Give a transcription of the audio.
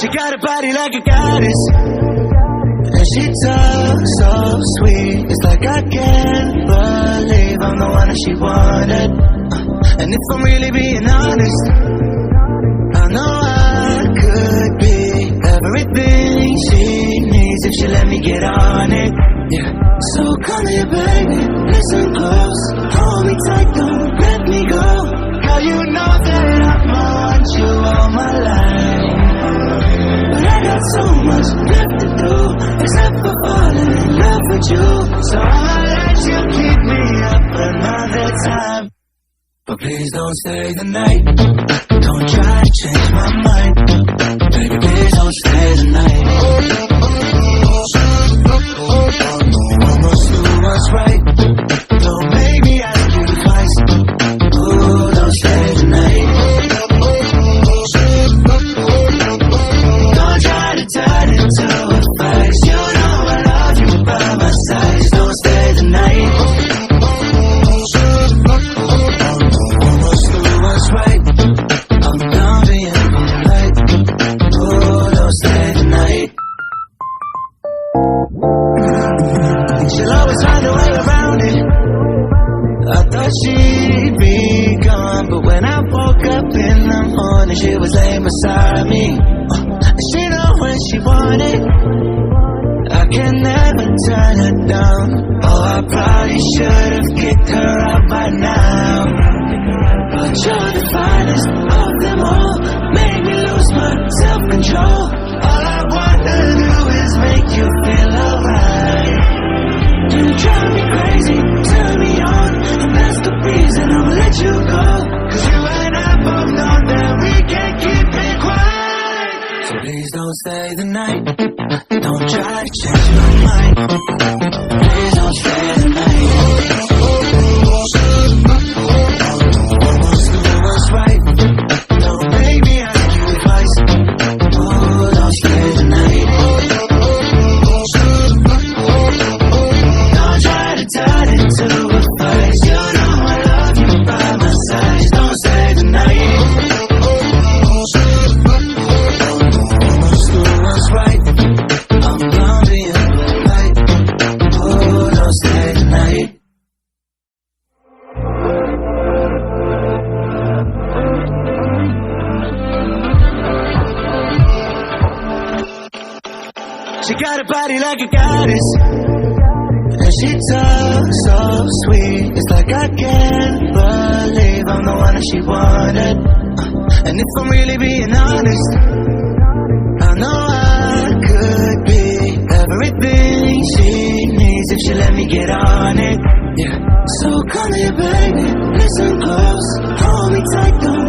She got a body like a goddess, and she talks so sweet. It's like I can't believe I'm the one that she wanted. And if I'm really being honest, I know I could be everything she needs if she let me get on it. Yeah. So come here, baby, listen close, hold me tight, don't let me go. Girl, you know that I want you all my life, but I got so much left to do, except for falling in love with you. So I'ma let you keep me up another time, but please don't stay the night. Don't try to change my mind, baby, please don't stay the night. Almost do what's right, don't make me ask you twice. Ooh, don't stay the night. Don't try to turn into a fight. You know I love you by my side. Don't stay the night. Almost do what's right, I'm down being polite. Ooh, don't stay the night. She'll always find a way around it. I thought she'd be gone, but when I woke up in the morning, she was laying beside me. She know when she wanted, I can never turn her down. Oh, I probably should've kicked her out by now, but you're the finest of them all. Made me lose my self-control. All I wanna do is make you feel alright. You drive me crazy, turn me on, and that's the reason I'ma let you go. Cause you and I both know that we can't keep it quiet. So please don't stay the night, don't try to change my mind. Please don't stay the night. Almost do what's right, don't make me ask you twice. Oh, don't stay the night. Turn into a fight. You know I love you by my side. Don't stay the night. Almost do what's right, I'm bound to you right. Oh, don't stay the night. She got a body like a goddess, and she talks so sweet. It's like I can't believe I'm the one that she wanted. And if I'm really being honest, I know I could be everything she needs if she let me get on it. Yeah. So come here, baby, listen close, hold me tight, don't